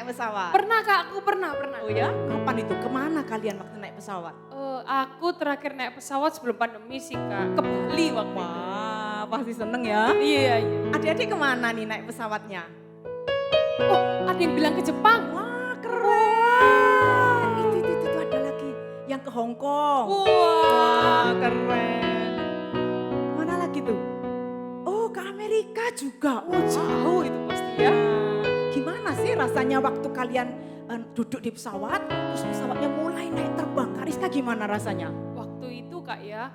naik pesawat? Pernah Kak, aku pernah. Oh ya? Kapan itu? Kemana kalian waktu naik pesawat? Aku terakhir naik pesawat sebelum pandemi sih Kak, ke Bali waktu itu. Wah, pasti seneng ya. Iya. Adik-adik kemana nih naik pesawatnya? Oh, ada yang bilang ke Jepang. Wah, keren. Itu ada lagi yang ke Hong Kong. Wah, keren. Mana lagi tuh? Oh, ke Amerika juga. Oh, jauh itu pasti ya. Gimana sih rasanya waktu kalian duduk di pesawat, terus pesawatnya mulai naik terbang? Kak Rizka gimana rasanya? Waktu itu Kak ya,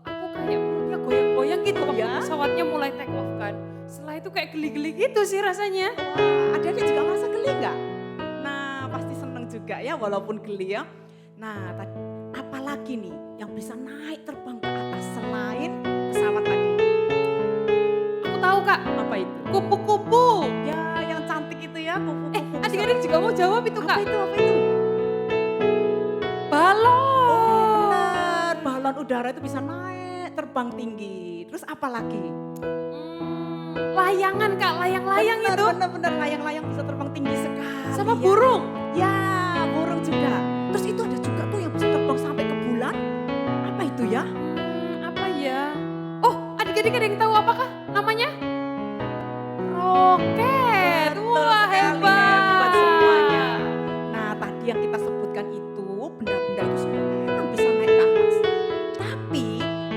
aku kayak perutnya goyang-goyang gitu waktu Ya? pesawatnya mulai take off kan. Setelah itu kayak geli-geli gitu sih rasanya. Wah, adik-adik juga merasa geli nggak? Nah, pasti seneng juga ya walaupun geli ya. Nah, apalagi nih yang bisa naik terbang ke atas selain pesawat tadi? Aku tahu Kak, Apa itu? kupu-kupu. Ya, yang cantik itu ya, kupu-kupu. Adik-adik juga mau jawab itu Apa Kak. itu? Apa itu? Balon. Oh, benar. Balon udara itu bisa naik terbang tinggi. Terus apa lagi? Layangan Kak, layang-layang Benar, itu. Benar, layang-layang bisa terbang tinggi sekali. Sama ya. burung. Ya, burung juga. Terus itu ada juga tuh yang bisa terbang sampai ke bulan. Apa itu ya? Apa ya? Oh, adik-adik ada yang tahu apakah namanya? Roket. Betul Wah, sekali, hebat. hebat semuanya. Nah, tadi yang kita sebutkan itu benda-benda itu semua memang bisa naik ke atas. Tapi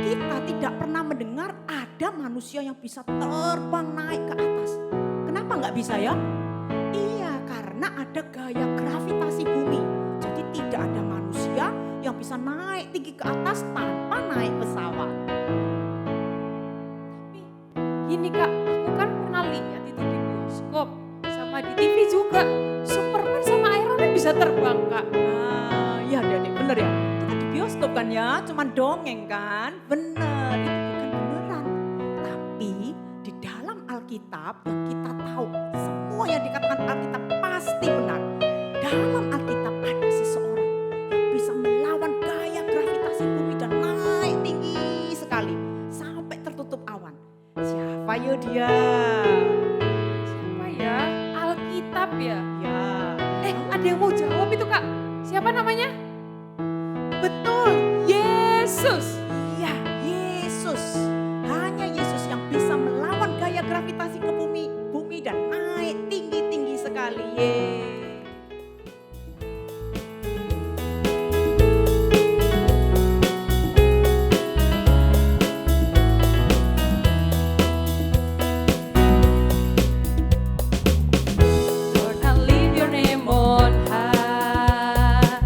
kita tidak pernah mendengar ada manusia yang bisa terbang naik ke atas. Kenapa nggak bisa ya? Iya, karena ada gaya gravitasi bumi. Jadi tidak ada manusia yang bisa naik tinggi ke atas tanpa naik pesawat. Gini Kak, aku kan pernah lihat itu di bioskop sama di TV juga. Superman sama Iron Man bisa terbang Kak. Nah, iya adik-adik, bener ya? Itu kan di bioskop kan ya, cuman dongeng kan? Bener, itu bukan beneran. Tapi di dalam Alkitab yang kita tahu, semua yang dikatakan Alkitab pasti benar. Dalam Alkitab ada seseorang yang bisa melawan gaya gravitasi bumi dan naik tinggi sekali sampai tertutup awan. Siapa yo dia? Siapa ya? Alkitab ya? Ya, Ada yang mau jawab itu Kak? Siapa namanya? Betul, Yesus. iya, Yesus. Hanya Yesus yang bisa melawan gaya gravitasi ke bumi dan naik tinggi-tinggi sekali. Yeay. Lord, I lift your name on high.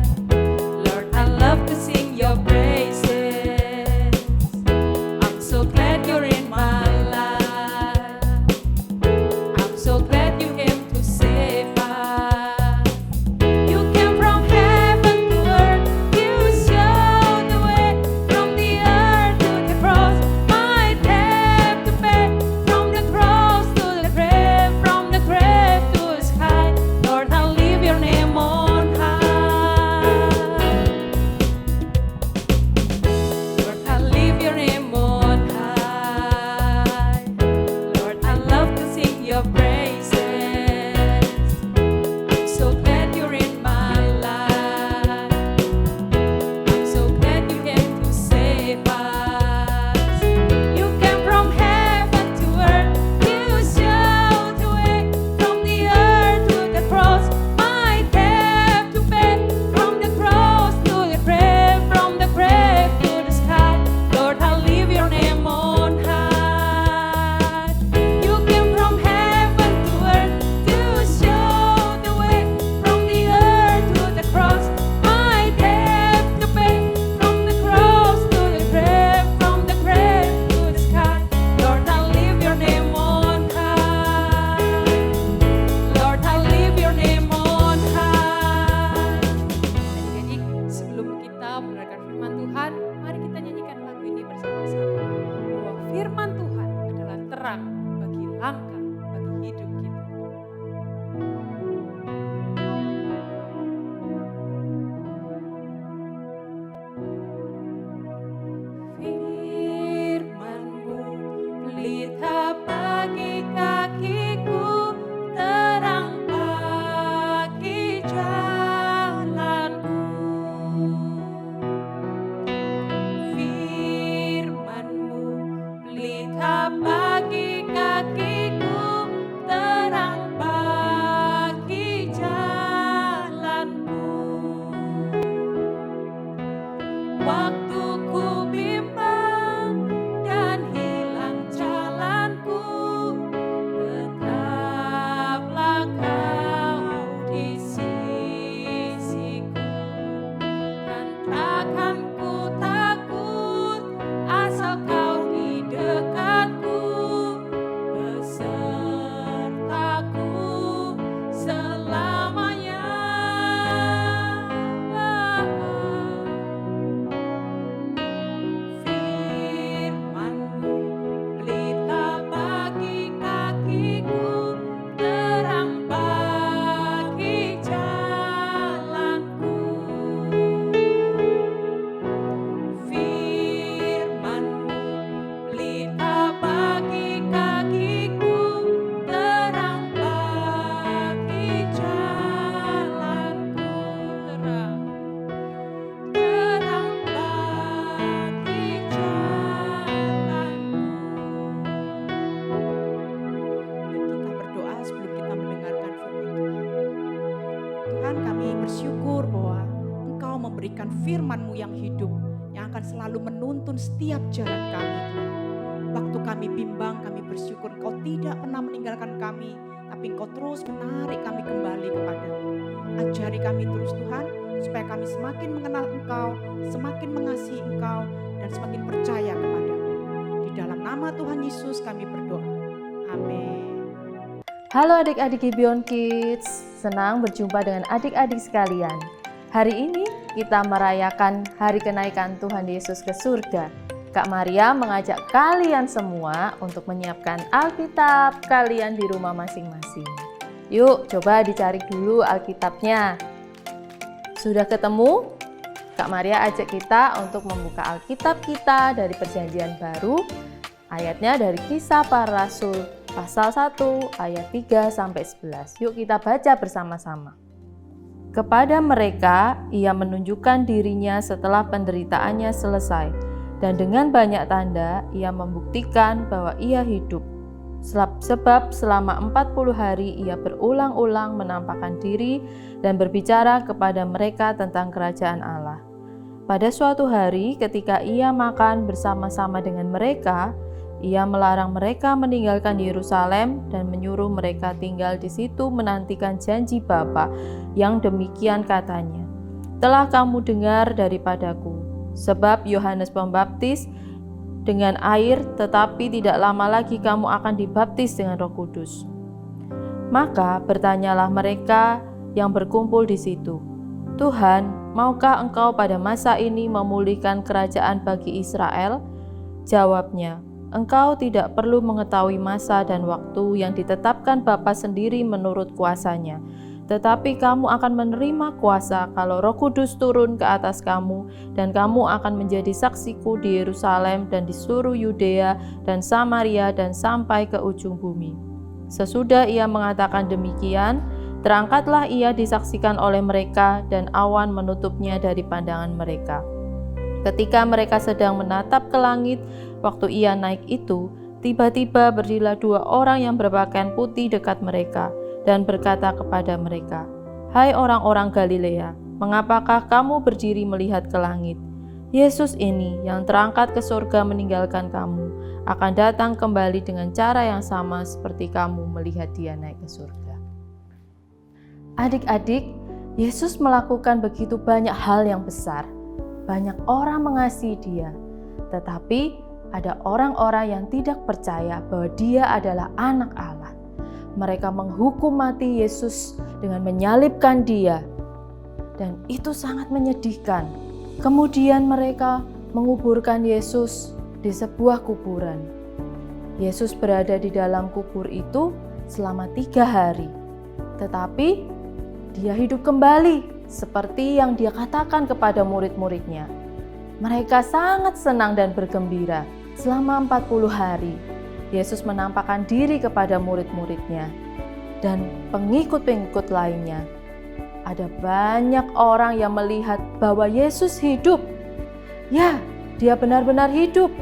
Lord, I love to sing your praises. I'm so glad you're in my life. I'm so glad you came to save us. You came from heaven to earth. You showed the way from the earth to the cross. My debt to pay from the cross to the grave, from the grave to the sky. Lord, I'll leave your name on high. Lord, I'll leave your name on high. Lord, I love to sing your praises. I'm so glad you're in my life. I'm so glad you came to save us. You came from heaven to earth. You showed the way from the earth to the cross. My debt to pay from the cross to the grave, from the grave to the sky. Lord, I'll leave your name on high. You came from heaven to earth to show the way from the earth to the cross. My debt to pay from the cross to the grave, from the grave to the sky. Lord, I'll leave your name on high. Lord, I'll leave your name on high. Adik-adik, sebelum kita mendengarkan firman Tuhan, mari kita nyanyikan lagu ini bersama-sama. Bahwa firman Tuhan adalah terang bagi langkah, bagi hidup kita. Firman-Mu pelita bagi kakiku, terang pelita bagi kakiku, terang bagi jalanku. Waktu ku bimbang dan hilang jalanku, tetaplah Kau di sisiku. Dan takkan ku takut asal Kau di dekatku, besertaku selamanya. Firman-Mu pelita bagi kakiku, terang bagi jalanku. Firman-Mu pelita bagi kakiku, terang bagi jalanku. Terang bagi jalanku. Kita berdoa sebelum kita mendengarkan firman Tuhan. Tuhan, kami bersyukur bahwa Engkau memberikan firman-Mu yang hidup, yang akan selalu menuntun setiap jalan kami, Tuhan. Waktu kami bimbang, kami bersyukur Engkau tidak pernah meninggalkan kami, tapi Engkau terus menarik kami kembali kepadamu. Ajari kami terus Tuhan, supaya kami semakin mengenal Engkau, semakin mengasihi Engkau, dan semakin percaya kepadamu. Di dalam nama Tuhan Yesus kami berdoa. Amin. Halo adik-adik Gibeon Kids, senang berjumpa dengan adik-adik sekalian. Hari ini kita merayakan hari kenaikan Tuhan Yesus ke surga. Kak Maria mengajak kalian semua untuk menyiapkan Alkitab kalian di rumah masing-masing. Yuk, coba dicari dulu Alkitabnya. Sudah ketemu? Kak Maria ajak kita untuk membuka Alkitab kita dari Perjanjian Baru, ayatnya dari Kisah Para Rasul pasal 1 ayat 3 sampai 11. Yuk kita baca bersama-sama. Kepada mereka ia menunjukkan dirinya setelah penderitaannya selesai, dan dengan banyak tanda ia membuktikan bahwa ia hidup. Sebab selama 40 hari ia berulang-ulang menampakkan diri dan berbicara kepada mereka tentang kerajaan Allah. Pada suatu hari ketika ia makan bersama-sama dengan mereka, ia melarang mereka meninggalkan Yerusalem dan menyuruh mereka tinggal di situ menantikan janji Bapa yang demikian katanya, "Telah kamu dengar daripadaku, sebab Yohanes Pembaptis dengan air, tetapi tidak lama lagi kamu akan dibaptis dengan Roh Kudus." Maka bertanyalah mereka yang berkumpul di situ, "Tuhan, maukah Engkau pada masa ini memulihkan kerajaan bagi Israel?" Jawabnya, "Engkau tidak perlu mengetahui masa dan waktu yang ditetapkan Bapa sendiri menurut kuasanya. Tetapi kamu akan menerima kuasa kalau Roh Kudus turun ke atas kamu, dan kamu akan menjadi saksiku di Yerusalem dan di seluruh Yudea dan Samaria dan sampai ke ujung bumi." Sesudah ia mengatakan demikian, terangkatlah ia disaksikan oleh mereka dan awan menutupnya dari pandangan mereka. Ketika mereka sedang menatap ke langit, waktu ia naik itu, tiba-tiba berdirilah 2 orang yang berpakaian putih dekat mereka dan berkata kepada mereka, "Hai orang-orang Galilea, mengapakah kamu berdiri melihat ke langit? Yesus ini yang terangkat ke surga meninggalkan kamu, akan datang kembali dengan cara yang sama seperti kamu melihat dia naik ke surga." Adik-adik, Yesus melakukan begitu banyak hal yang besar. Banyak orang mengasihi dia, tetapi ada orang-orang yang tidak percaya bahwa dia adalah anak Allah. Mereka menghukum mati Yesus dengan menyalibkan dia, dan itu sangat menyedihkan. Kemudian mereka menguburkan Yesus di sebuah kuburan. Yesus berada di dalam kubur itu selama 3 hari, tetapi dia hidup kembali seperti yang dia katakan kepada murid-muridnya. Mereka sangat senang dan bergembira. Selama 40 hari, Yesus menampakkan diri kepada murid-muridnya dan pengikut-pengikut lainnya. Ada banyak orang yang melihat bahwa Yesus hidup. Ya, dia benar-benar hidup.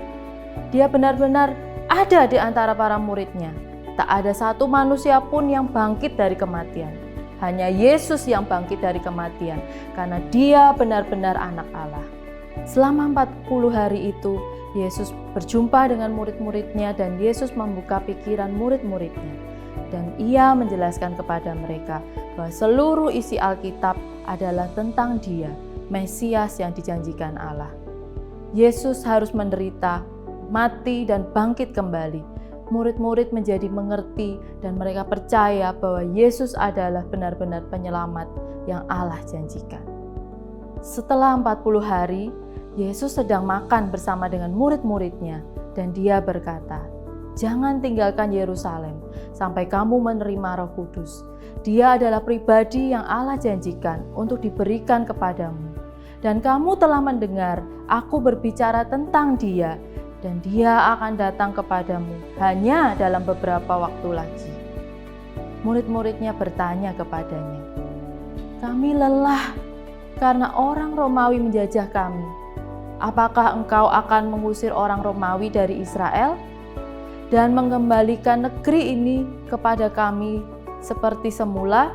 Dia benar-benar ada di antara para muridnya. Tak ada satu manusia pun yang bangkit dari kematian. Hanya Yesus yang bangkit dari kematian, karena dia benar-benar anak Allah. Selama 40 hari itu, Yesus berjumpa dengan murid-muridnya dan Yesus membuka pikiran murid-muridnya. Dan ia menjelaskan kepada mereka bahwa seluruh isi Alkitab adalah tentang dia, Mesias yang dijanjikan Allah. Yesus harus menderita, mati dan bangkit kembali. Murid-murid menjadi mengerti dan mereka percaya bahwa Yesus adalah benar-benar penyelamat yang Allah janjikan. Setelah 40 hari, Yesus sedang makan bersama dengan murid-muridnya dan dia berkata, "Jangan tinggalkan Yerusalem sampai kamu menerima Roh Kudus. Dia adalah pribadi yang Allah janjikan untuk diberikan kepadamu. Dan kamu telah mendengar aku berbicara tentang dia, dan dia akan datang kepadamu hanya dalam beberapa waktu lagi." Murid-muridnya bertanya kepadanya, "Kami lelah karena orang Romawi menjajah kami. Apakah engkau akan mengusir orang Romawi dari Israel dan mengembalikan negeri ini kepada kami seperti semula?"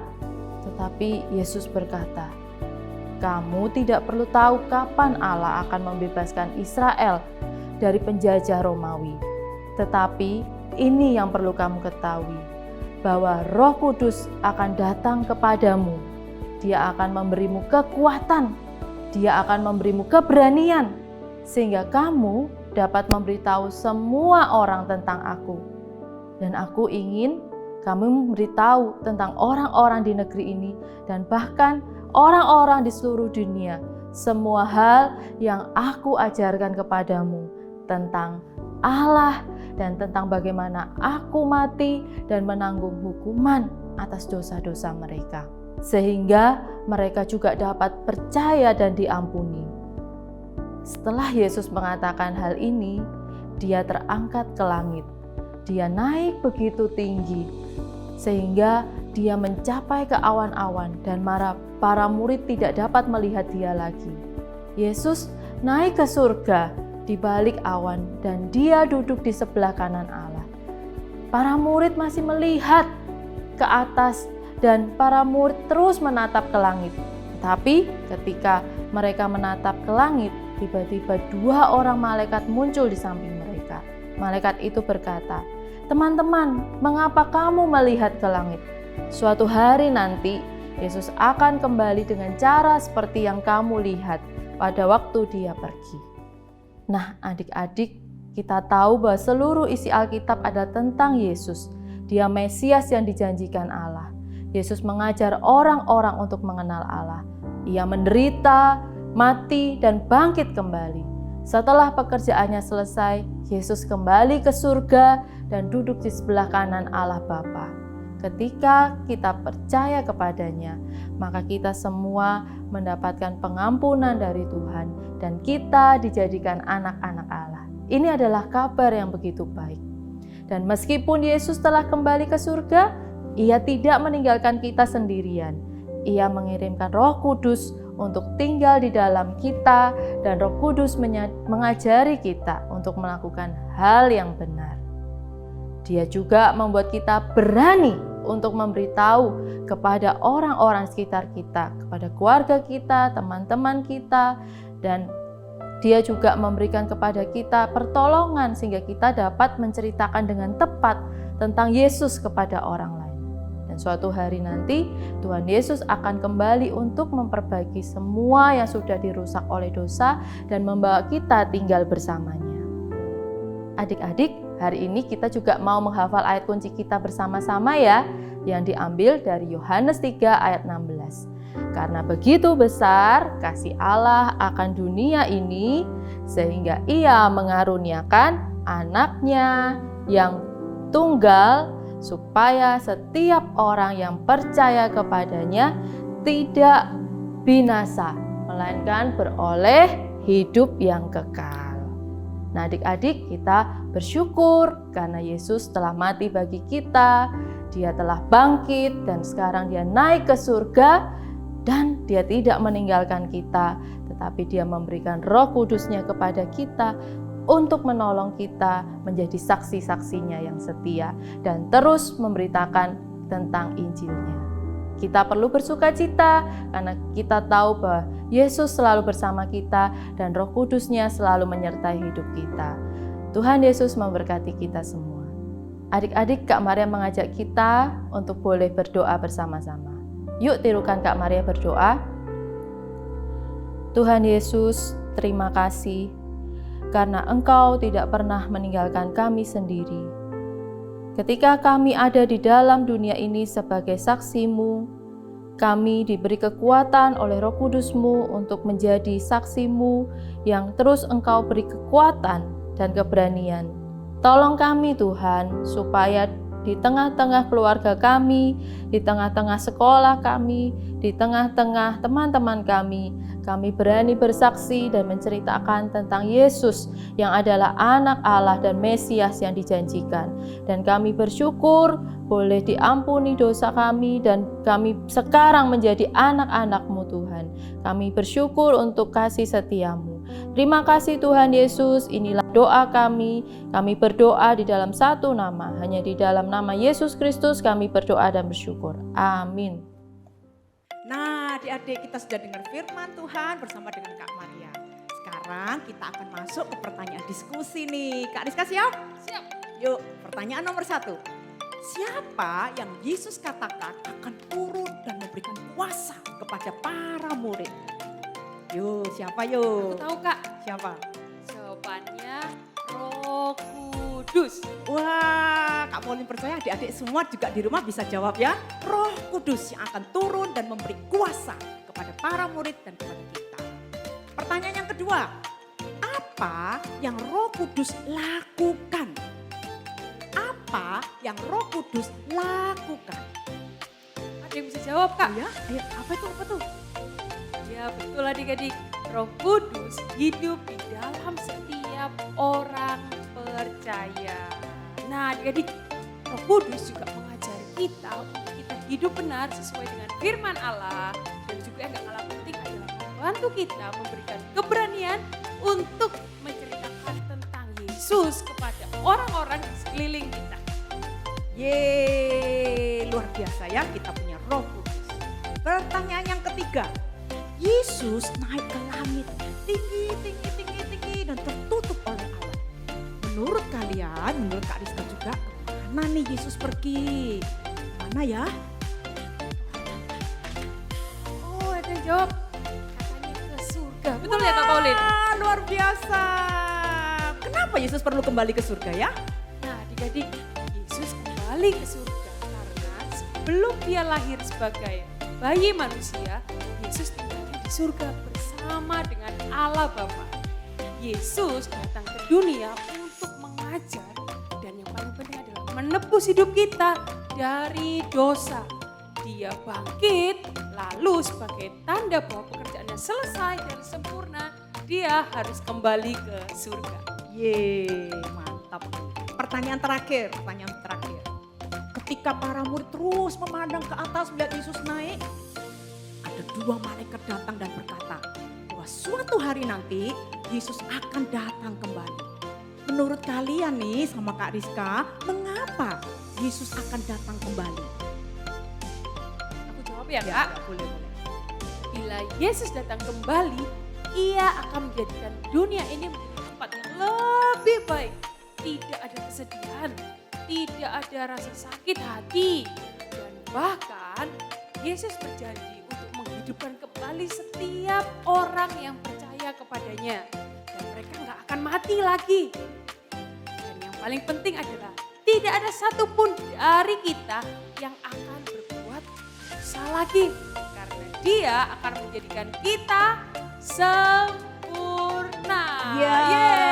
Tetapi Yesus berkata, "Kamu tidak perlu tahu kapan Allah akan membebaskan Israel dari penjajah Romawi. Tetapi ini yang perlu kamu ketahui, bahwa Roh Kudus akan datang kepadamu. Dia akan memberimu kekuatan, dia akan memberimu keberanian, sehingga kamu dapat memberitahu semua orang tentang aku. Dan aku ingin kamu memberitahu tentang orang-orang di negeri ini dan bahkan orang-orang di seluruh dunia semua hal yang aku ajarkan kepadamu tentang Allah dan tentang bagaimana aku mati dan menanggung hukuman atas dosa-dosa mereka, sehingga mereka juga dapat percaya dan diampuni." Setelah Yesus mengatakan hal ini, dia terangkat ke langit. Dia naik begitu tinggi sehingga dia mencapai ke awan-awan dan para murid tidak dapat melihat dia lagi. Yesus naik ke surga di balik awan dan dia duduk di sebelah kanan Allah. Para murid masih melihat ke atas dan para murid terus menatap ke langit. Tetapi ketika mereka menatap ke langit, tiba-tiba 2 orang malaikat muncul di samping mereka. Malaikat itu berkata, "Teman-teman, mengapa kamu melihat ke langit? Suatu hari nanti Yesus akan kembali dengan cara seperti yang kamu lihat pada waktu dia pergi." Nah, adik-adik, kita tahu bahwa seluruh isi Alkitab adalah tentang Yesus. Dia Mesias yang dijanjikan Allah. Yesus mengajar orang-orang untuk mengenal Allah. Ia menderita, mati, dan bangkit kembali. Setelah pekerjaannya selesai, Yesus kembali ke surga dan duduk di sebelah kanan Allah Bapa. Ketika kita percaya kepadanya, maka kita semua mendapatkan pengampunan dari Tuhan dan kita dijadikan anak-anak Allah. Ini adalah kabar yang begitu baik. Dan meskipun Yesus telah kembali ke surga, Ia tidak meninggalkan kita sendirian. Ia mengirimkan Roh Kudus untuk tinggal di dalam kita dan Roh Kudus mengajari kita untuk melakukan hal yang benar. Dia juga membuat kita berani untuk memberitahu kepada orang-orang sekitar kita, kepada keluarga kita, teman-teman kita, dan Dia juga memberikan kepada kita pertolongan sehingga kita dapat menceritakan dengan tepat tentang Yesus kepada orang lain. Dan suatu hari nanti Tuhan Yesus akan kembali untuk memperbaiki semua yang sudah dirusak oleh dosa dan membawa kita tinggal bersamanya. Adik-adik, hari ini kita juga mau menghafal ayat kunci kita bersama-sama ya, yang diambil dari Yohanes 3 ayat 16. Karena begitu besar kasih Allah akan dunia ini, sehingga Ia mengaruniakan anaknya yang tunggal, supaya setiap orang yang percaya kepadanya tidak binasa, melainkan beroleh hidup yang kekal. Nah adik-adik, kita bersyukur karena Yesus telah mati bagi kita, Dia telah bangkit dan sekarang Dia naik ke surga dan Dia tidak meninggalkan kita, tetapi Dia memberikan Roh Kudus-Nya kepada kita untuk menolong kita menjadi saksi-saksinya yang setia dan terus memberitakan tentang Injilnya. Kita perlu bersukacita karena kita tahu bahwa Yesus selalu bersama kita dan Roh Kudus-Nya selalu menyertai hidup kita. Tuhan Yesus memberkati kita semua. Adik-adik, Kak Maria mengajak kita untuk boleh berdoa bersama-sama. Yuk tirukan Kak Maria berdoa. Tuhan Yesus, terima kasih karena Engkau tidak pernah meninggalkan kami sendiri. Ketika kami ada di dalam dunia ini sebagai saksi-Mu, kami diberi kekuatan oleh Roh Kudus-Mu untuk menjadi saksi-Mu yang terus Engkau beri kekuatan dan keberanian. Tolong kami Tuhan, supaya di tengah-tengah keluarga kami, di tengah-tengah sekolah kami, di tengah-tengah teman-teman kami berani bersaksi dan menceritakan tentang Yesus yang adalah anak Allah dan Mesias yang dijanjikan. Dan kami bersyukur boleh diampuni dosa kami dan kami sekarang menjadi anak-anak-Mu Tuhan. Kami bersyukur untuk kasih setia-Mu. Terima kasih Tuhan Yesus, inilah doa kami. Kami berdoa di dalam satu nama, hanya di dalam nama Yesus Kristus kami berdoa dan bersyukur. Amin. Nah, adik-adik, kita sudah dengar firman Tuhan bersama dengan Kak Maria. Sekarang kita akan masuk ke pertanyaan diskusi nih. Kak Rizka siap? Siap. Yuk, pertanyaan nomor 1. Siapa yang Yesus katakan akan turun dan memberikan kuasa kepada para murid? Yuk, siapa yuk? Aku tahu Kak, Siapa? jawabannya Roh Kudus. Wah, Kak Pauline percaya adik-adik semua juga di rumah bisa jawab ya. Roh Kudus yang akan turun dan memberi kuasa kepada para murid dan kepada kita. Pertanyaan yang kedua, apa yang Roh Kudus lakukan? Apa yang Roh Kudus lakukan? Ada yang bisa jawab Kak? Ya, ayo, apa itu? Ya betul adik-adik, Roh Kudus hidup di dalam setiap orang percaya. Nah adik-adik, Roh Kudus juga mengajari kita untuk kita hidup benar sesuai dengan firman Allah. Dan juga yang gak kalah penting adalah membantu kita memberikan keberanian untuk menceritakan tentang Yesus kepada orang-orang di sekeliling kita. Yeay, luar biasa ya kita punya Roh Kudus. Pertanyaan yang ketiga, Yesus naik ke langit tinggi dan tertutup oleh Allah. Menurut kalian, menurut Kak Rizka juga, kemana nih Yesus pergi? Mana ya? Oh ada yang jawab, katanya ke surga. Betul ya Kak Pauline? Wah, luar biasa. Kenapa Yesus perlu kembali ke surga ya? Nah adik-adik, Yesus kembali ke surga karena sebelum dia lahir sebagai bayi manusia, Yesus tinggal di surga bersama dengan Allah Bapa. Yesus datang ke dunia untuk mengajar dan yang paling penting adalah menebus hidup kita dari dosa. Dia bangkit, lalu sebagai tanda bahwa pekerjaannya selesai dan sempurna, dia harus kembali ke surga. Yeay, mantap. Pertanyaan terakhir. Ketika para murid terus memandang ke atas melihat Yesus naik, ada 2 malaikat datang dan berkata bahwa suatu hari nanti Yesus akan datang kembali. Menurut kalian nih sama Kak Rizka, mengapa Yesus akan datang kembali? Aku jawab ya Kak. Boleh. Bila Yesus datang kembali, ia akan menjadikan dunia ini menjadi tempat yang lebih baik. Tidak ada kesedihan, tidak ada rasa sakit hati. Dan bahkan Yesus berjanji untuk menghidupkan kembali setiap orang yang percaya kepadanya. Dan mereka nggak akan mati lagi. Dan yang paling penting adalah tidak ada satupun dari kita yang akan berbuat dosa lagi. Karena dia akan menjadikan kita sempurna. Yeay.